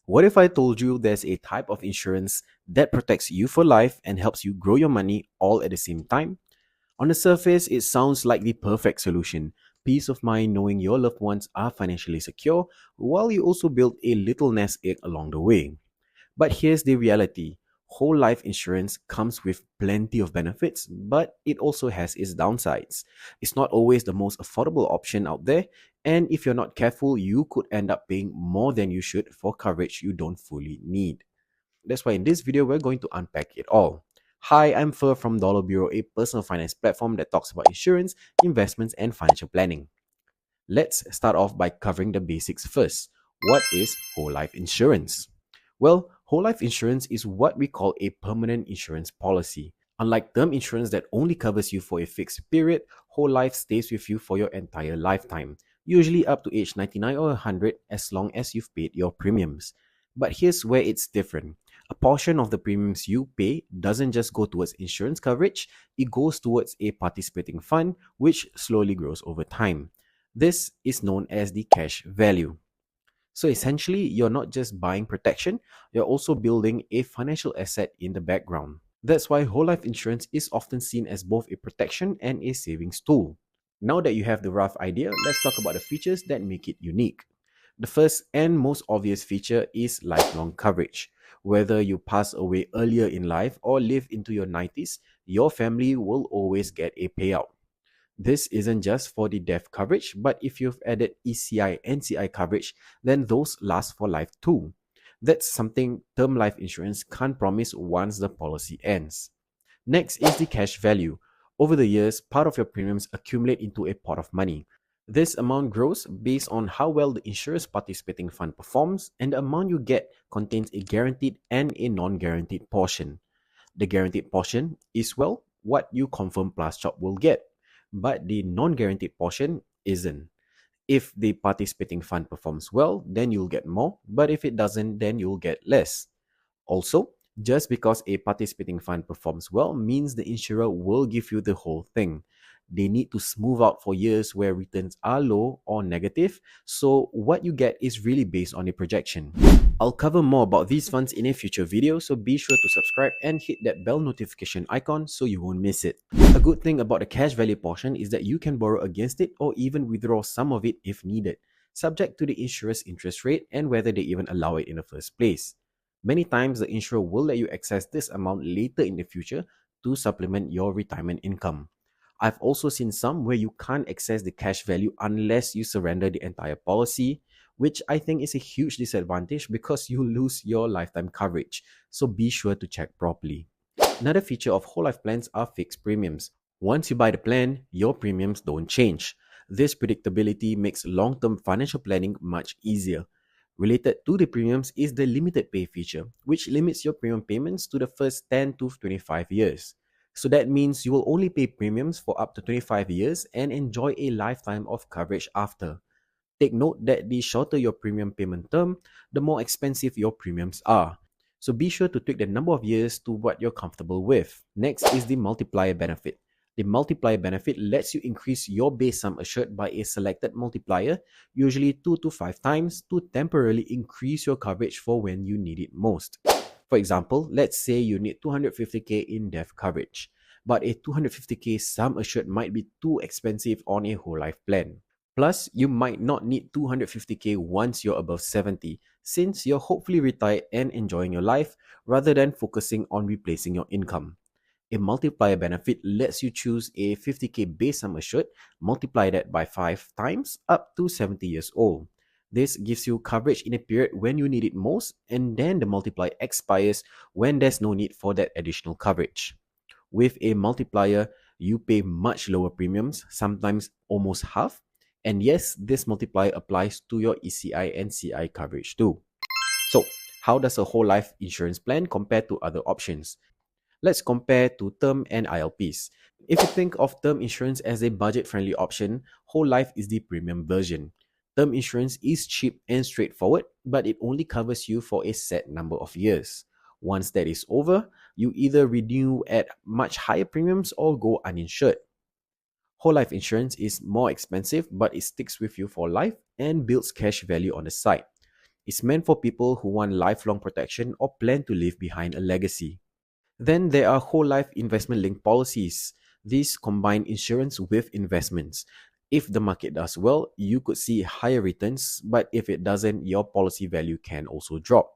What if I told you there's a type of insurance that protects you for life and helps you grow your money all at the same time? On the surface, it sounds like the perfect solution. Peace of mind knowing your loved ones are financially secure, while you also build a little nest egg along the way. But here's the reality: whole life insurance comes with plenty of benefits, but it also has its downsides. It's not always the most affordable option out there, and if you're not careful, you could end up paying more than you should for coverage you don't fully need. That's why in this video, we're going to unpack it all. Hi, I'm Fur from Dollar Bureau, a personal finance platform that talks about insurance, investments, and financial planning. Let's start off by covering the basics first. What is whole life insurance? Well, whole life insurance is what we call a permanent insurance policy. Unlike term insurance that only covers you for a fixed period, whole life stays with you for your entire lifetime, usually up to age 99 or 100 as long as you've paid your premiums. But here's where it's different. A portion of the premiums you pay doesn't just go towards insurance coverage, it goes towards a participating fund which slowly grows over time. This is known as the cash value. So essentially, you're not just buying protection, you're also building a financial asset in the background. That's why whole life insurance is often seen as both a protection and a savings tool. Now that you have the rough idea, let's talk about the features that make it unique. The first and most obvious feature is lifelong coverage. Whether you pass away earlier in life or live into your 90s, your family will always get a payout. This isn't just for the death coverage, but if you've added ECI, NCI coverage, then those last for life too. That's something term life insurance can't promise once the policy ends. Next is the cash value. Over the years, part of your premiums accumulate into a pot of money. This amount grows based on how well the insurer's participating fund performs, and the amount you get contains a guaranteed and a non-guaranteed portion. The guaranteed portion is, well, what you confirm plus chop will get, but the non-guaranteed portion isn't. If the participating fund performs well, then you'll get more, but if it doesn't, then you'll get less. Also, just because a participating fund performs well means the insurer will give you the whole thing. They need to smooth out for years where returns are low or negative, so what you get is really based on a projection. I'll cover more about these funds in a future video, so be sure to subscribe and hit that bell notification icon so you won't miss it. A good thing about the cash value portion is that you can borrow against it or even withdraw some of it if needed, subject to the insurer's interest rate and whether they even allow it in the first place. Many times, the insurer will let you access this amount later in the future to supplement your retirement income. I've also seen some where you can't access the cash value unless you surrender the entire policy, which I think is a huge disadvantage because you lose your lifetime coverage. So be sure to check properly. Another feature of whole life plans are fixed premiums. Once you buy the plan, your premiums don't change. This predictability makes long-term financial planning much easier. Related to the premiums is the limited pay feature, which limits your premium payments to the first 10 to 25 years. So that means you will only pay premiums for up to 25 years and enjoy a lifetime of coverage after. Take note that the shorter your premium payment term, the more expensive your premiums are. So be sure to tweak the number of years to what you're comfortable with. Next is the multiplier benefit. The multiplier benefit lets you increase your base sum assured by a selected multiplier, usually 2 to 5 times, to temporarily increase your coverage for when you need it most. For example, let's say you need 250k in death coverage, but a 250k sum assured might be too expensive on a whole life plan. Plus, you might not need 250k once you're above 70, since you're hopefully retired and enjoying your life rather than focusing on replacing your income. A multiplier benefit lets you choose a 50k base sum assured, multiply that by 5 times up to 70 years old. This gives you coverage in a period when you need it most, and then the multiplier expires when there's no need for that additional coverage. With a multiplier, you pay much lower premiums, sometimes almost half. And yes, this multiplier applies to your ECI and CI coverage too. So, how does a whole life insurance plan compare to other options? Let's compare to term and ILPs. If you think of term insurance as a budget-friendly option, whole life is the premium version. Term insurance is cheap and straightforward, but it only covers you for a set number of years. Once that is over, you either renew at much higher premiums or go uninsured. Whole life insurance is more expensive, but it sticks with you for life and builds cash value on the side. It's meant for people who want lifelong protection or plan to leave behind a legacy. Then there are whole life investment linked policies. These combine insurance with investments. If the market does well, you could see higher returns, but if it doesn't, your policy value can also drop.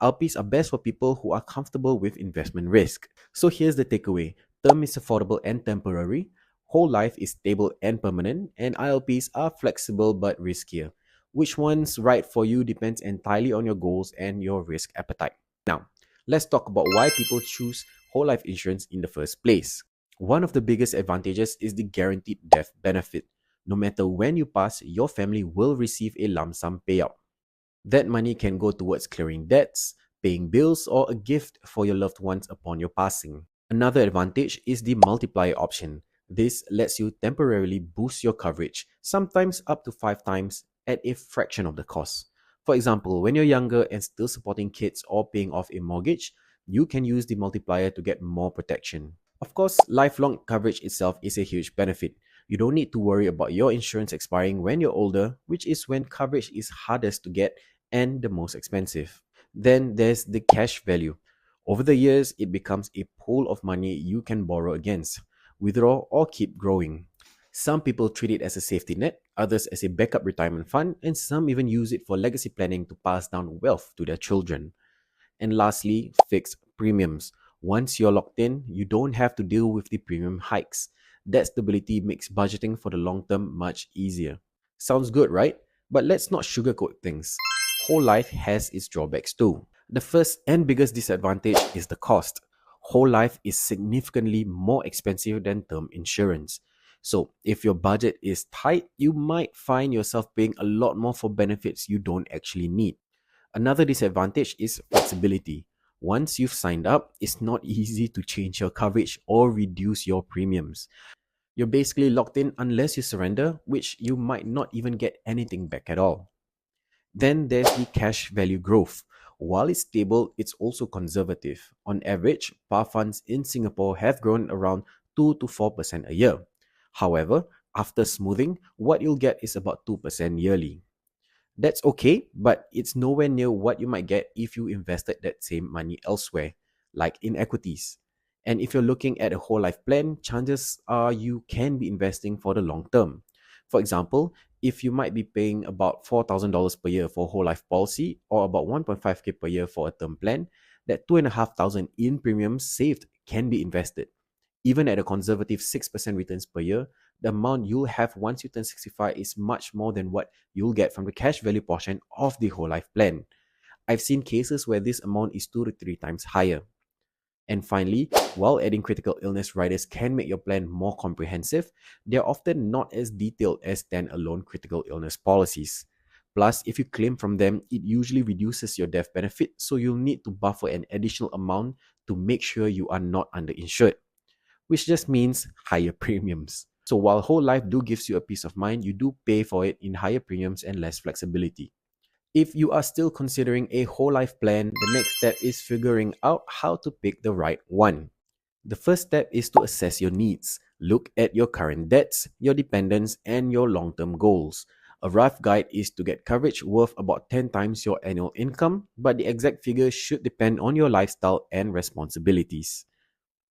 ILPs are best for people who are comfortable with investment risk. So here's the takeaway: term is affordable and temporary, whole life is stable and permanent, and ILPs are flexible but riskier. Which one's right for you depends entirely on your goals and your risk appetite. Now, let's talk about why people choose whole life insurance in the first place. One of the biggest advantages is the guaranteed death benefit. No matter when you pass, your family will receive a lump sum payout. That money can go towards clearing debts, paying bills, or a gift for your loved ones upon your passing. Another advantage is the multiplier option. This lets you temporarily boost your coverage, sometimes up to 5 times at a fraction of the cost. For example, when you're younger and still supporting kids or paying off a mortgage, you can use the multiplier to get more protection. Of course, lifelong coverage itself is a huge benefit. You don't need to worry about your insurance expiring when you're older, which is when coverage is hardest to get and the most expensive. Then there's the cash value. Over the years, it becomes a pool of money you can borrow against, withdraw, or keep growing. Some people treat it as a safety net, others as a backup retirement fund, and some even use it for legacy planning to pass down wealth to their children. And lastly, fixed premiums. Once you're locked in, you don't have to deal with the premium hikes. That stability makes budgeting for the long term much easier. Sounds good, right? But let's not sugarcoat things. Whole life has its drawbacks too. The first and biggest disadvantage is the cost. Whole life is significantly more expensive than term insurance. So, if your budget is tight, you might find yourself paying a lot more for benefits you don't actually need. Another disadvantage is flexibility. Once you've signed up, it's not easy to change your coverage or reduce your premiums. You're basically locked in unless you surrender, which you might not even get anything back at all. Then there's the cash value growth. While it's stable, it's also conservative. On average, par funds in Singapore have grown around 2 to 4% a year. However, after smoothing, what you'll get is about 2% yearly. That's okay, but it's nowhere near what you might get if you invested that same money elsewhere, like in equities. And if you're looking at a whole life plan, chances are you can be investing for the long term. For example, if you might be paying about $4,000 per year for a whole life policy or about 1.5K per year for a term plan, that 2,500 in premiums saved can be invested. Even at a conservative 6% returns per year, the amount you'll have once you turn 65 is much more than what you'll get from the cash value portion of the whole life plan. I've seen cases where this amount is 2 to 3 times higher. And finally, while adding critical illness riders can make your plan more comprehensive, they're often not as detailed as standalone critical illness policies. Plus, if you claim from them, it usually reduces your death benefit, so you'll need to buffer an additional amount to make sure you are not underinsured, which just means higher premiums. So while whole life do gives you a peace of mind, you do pay for it in higher premiums and less flexibility. If you are still considering a whole life plan, the next step is figuring out how to pick the right one. The first step is to assess your needs. Look at your current debts, your dependents, and your long-term goals. A rough guide is to get coverage worth about 10 times your annual income, but the exact figure should depend on your lifestyle and responsibilities.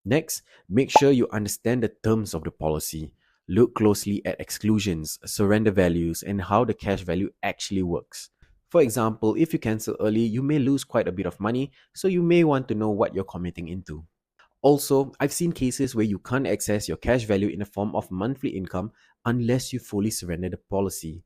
Next, make sure you understand the terms of the policy. Look closely at exclusions, surrender values, and how the cash value actually works. For example, if you cancel early, you may lose quite a bit of money, so you may want to know what you're committing into. Also, I've seen cases where you can't access your cash value in the form of monthly income unless you fully surrender the policy.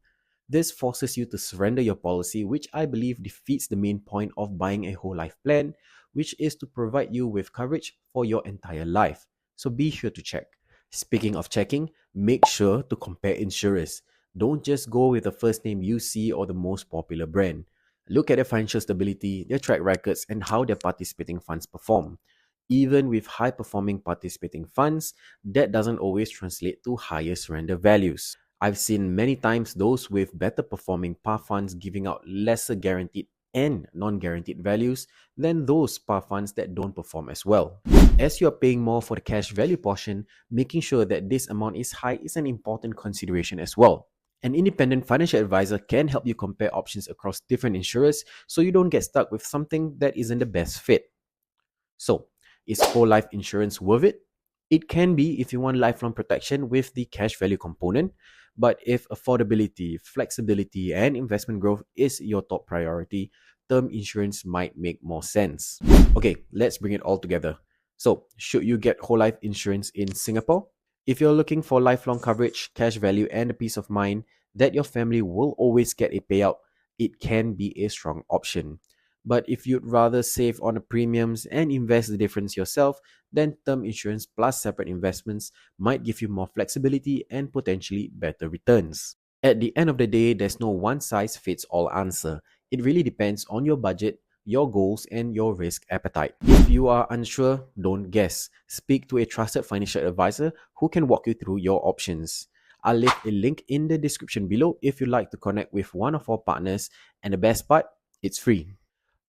This forces you to surrender your policy, which I believe defeats the main point of buying a whole life plan, which is to provide you with coverage for your entire life. So be sure to check. Speaking of checking, make sure to compare insurers. Don't just go with the first name you see or the most popular brand. Look at their financial stability, their track records, and how their participating funds perform. Even with high performing participating funds, that doesn't always translate to higher surrender values. I've seen many times those with better performing par funds giving out lesser guaranteed and non-guaranteed values than those par funds that don't perform as well. As you are paying more for the cash value portion, making sure that this amount is high is an important consideration as well. An independent financial advisor can help you compare options across different insurers so you don't get stuck with something that isn't the best fit. So, is whole life insurance worth it? It can be if you want lifelong protection with the cash value component, but if affordability, flexibility, and investment growth is your top priority, term insurance might make more sense. Okay, let's bring it all together. So, should you get whole life insurance in Singapore? If you're looking for lifelong coverage, cash value, and a peace of mind that your family will always get a payout, it can be a strong option. But if you'd rather save on the premiums and invest the difference yourself, then term insurance plus separate investments might give you more flexibility and potentially better returns. At the end of the day, there's no one size fits all answer. It really depends on your budget, your goals, and your risk appetite. If you are unsure, don't guess. Speak to a trusted financial advisor who can walk you through your options. I'll leave a link in the description below if you'd like to connect with one of our partners, and the best part, it's free.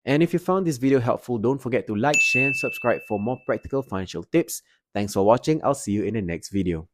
And if you found this video helpful, don't forget to like, share, and subscribe for more practical financial tips. Thanks for watching. I'll see you in the next video.